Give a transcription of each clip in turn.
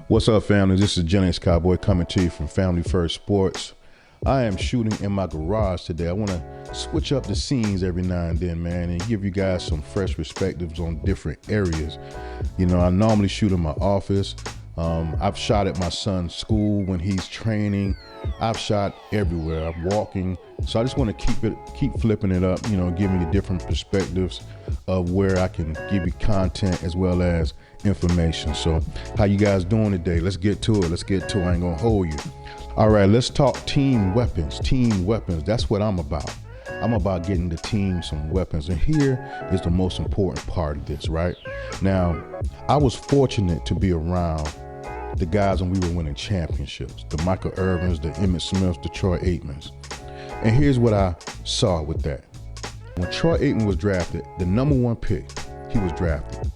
What's up, family? This is Dallas Cowboy coming to you from Family First Sports. I am shooting in my garage today. I want to switch up the scenes every now and then, man, and give you guys some fresh perspectives on different areas. You know, I normally shoot in my office. I've shot at my son's school when he's training. I've shot everywhere. I'm walking. So I just want to keep flipping it up, you know, giving you different perspectives of where I can give you content as well as information. So how you guys doing today? Let's get to it. I ain't gonna hold you. All right, let's talk team weapons. That's what I'm about. I'm about getting the team some weapons. And here is the most important part of this, right? Now, I was fortunate to be around the guys when we were winning championships, the Michael Irvins, the Emmitt Smiths, the Troy Aikmans. And here's what I saw with that. When Troy Aikman was drafted, the number one pick, he was drafted.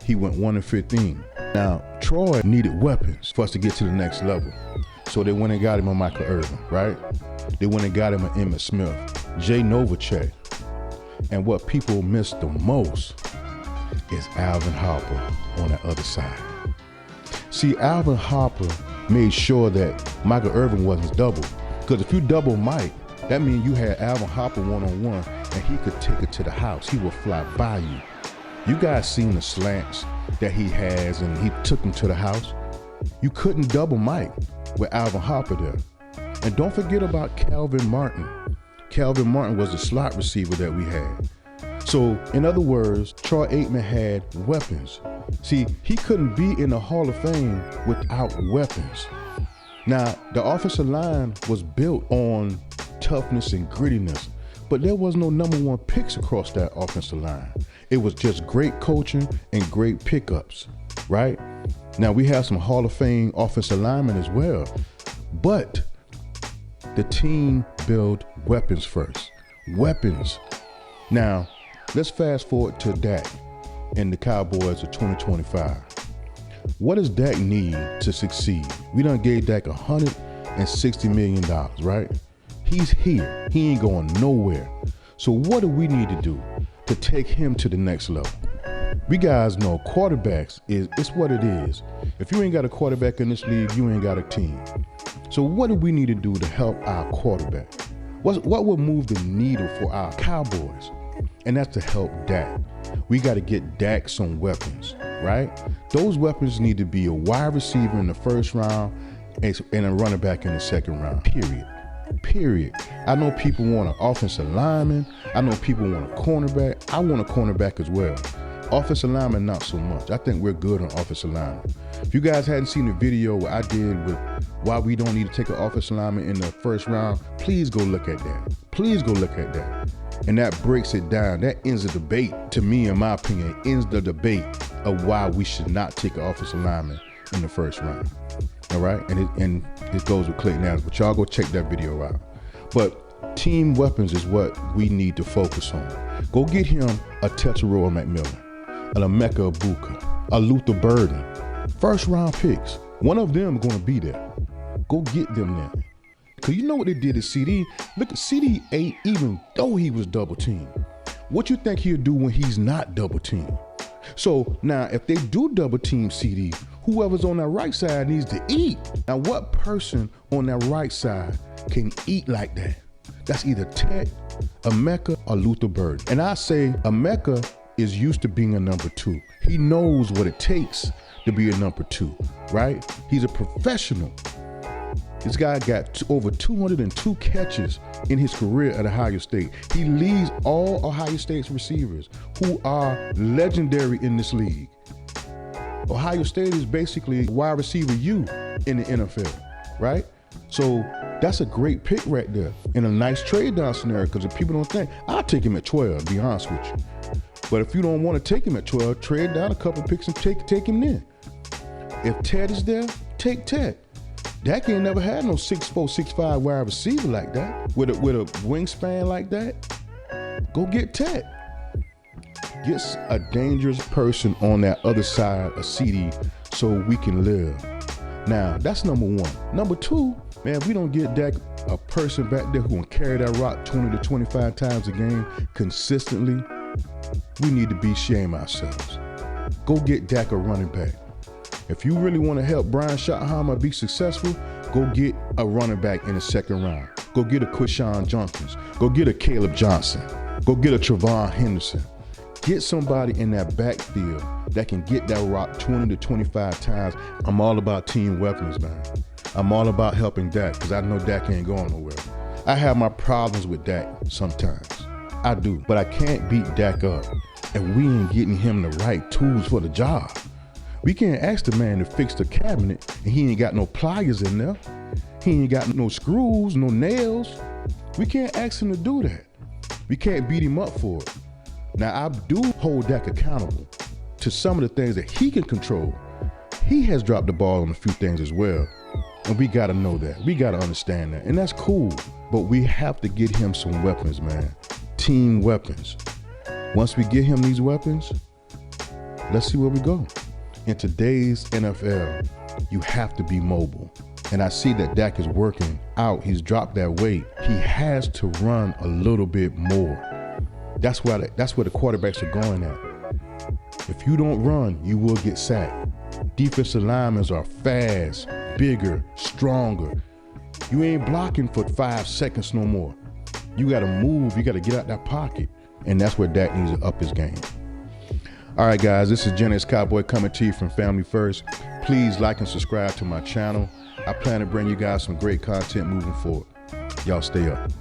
He went 1-15. Now, Troy needed weapons for us to get to the next level. So they went and got him a Michael Irvin, right? They went and got him an Emmitt Smith, Jay Novacek. And what people miss the most is Alvin Harper on the other side. See, Alvin Harper made sure that Michael Irvin wasn't double. Because if you double Mike, that means you had Alvin Harper one-on-one and he could take it to the house. He would fly by you. You guys seen the slants that he has and he took them to the house. You couldn't double Mike with Alvin Harper there. And don't forget about Calvin Martin. Calvin Martin was the slot receiver that we had. So, in other words, Troy Aikman had weapons. See, he couldn't be in the Hall of Fame without weapons. Now, the offensive line was built on toughness and grittiness, but there was no number one picks across that offensive line. It was just great coaching and great pickups, right? Now, we have some Hall of Fame offensive linemen as well, but the team built weapons first. Weapons. Now, let's fast forward to Dak and the Cowboys of 2025. What does Dak need to succeed? We done gave Dak $160 million, right? He's here. He ain't going nowhere. So what do we need to do to take him to the next level? We guys know quarterbacks it's what it is. If you ain't got a quarterback in this league, you ain't got a team. So what do we need to do to help our quarterback? What will move the needle for our Cowboys? And that's to help Dak. We got to get Dak some weapons, right? Those weapons need to be a wide receiver in the first round and a running back in the second round, period. I know people want an offensive lineman. I know people want a cornerback. I want a cornerback as well. Offensive lineman, not so much. I think we're good on offensive lineman. If you guys hadn't seen the video what I did with why we don't need to take an offensive lineman in the first round, please go look at that. And that breaks it down. That ends the debate. To me, in my opinion, it ends the debate of why we should not take an offensive lineman in the first round. All right? And it goes with Clayton Adams. But y'all go check that video out. But team weapons is what we need to focus on. Go get him a Tetairoa McMillan, an Emeka Egbuka, a Luther Burden. First round picks. One of them going to be there. Go get them there. Because you know what they did to CD? Look at CD 8, even though he was double teamed. What you think he'll do when he's not double teamed? So now if they do double team CD, whoever's on that right side needs to eat. Now what person on that right side can eat like that? That's either Ted, Emeka, or Luther Burden. And I say Emeka is used to being a number two. He knows what it takes to be a number two, right? He's a professional. This guy got over 202 catches in his career at Ohio State. He leads all Ohio State's receivers who are legendary in this league. Ohio State is basically wide receiver U in the NFL, right? So that's a great pick right there in a nice trade down scenario, because if people don't think, I'll take him at 12, to be honest with you. But if you don't want to take him at 12, trade down a couple picks and take him then. If Ted is there, take Ted. Dak ain't never had no 6'4", 6'5" wide receiver like that, with a wingspan like that. Go get Ted. Get a dangerous person on that other side of CD so we can live. Now, that's number one. Number two, man, if we don't get Dak a person back there who can carry that rock 20 to 25 times a game consistently, we need to be shame ourselves. Go get Dak a running back. If you really want to help Brian Schottenheimer be successful, go get a running back in the second round. Go get a Quishon Jenkins. Go get a Caleb Johnson. Go get a Trevon Henderson. Get somebody in that backfield that can get that rock 20 to 25 times. I'm all about team weapons, man. I'm all about helping Dak because I know Dak ain't going nowhere. I have my problems with Dak sometimes. I do, but I can't beat Dak up if we ain't getting him the right tools for the job. We can't ask the man to fix the cabinet and he ain't got no pliers in there. He ain't got no screws, no nails. We can't ask him to do that. We can't beat him up for it. Now, I do hold Dak accountable to some of the things that he can control. He has dropped the ball on a few things as well. And we got to know that. We got to understand that. And that's cool. But we have to get him some weapons, man. Team weapons. Once we get him these weapons, let's see where we go. In today's NFL, you have to be mobile. And I see that Dak is working out. He's dropped that weight. He has to run a little bit more. That's where the quarterbacks are going at. If you don't run, you will get sacked. Defensive linemen are fast, bigger, stronger. You ain't blocking for 5 seconds no more. You got to move. You got to get out that pocket. And that's where Dak needs to up his game. All right, guys, this is Gen X Cowboy coming to you from Family First. Please like and subscribe to my channel. I plan to bring you guys some great content moving forward. Y'all stay up.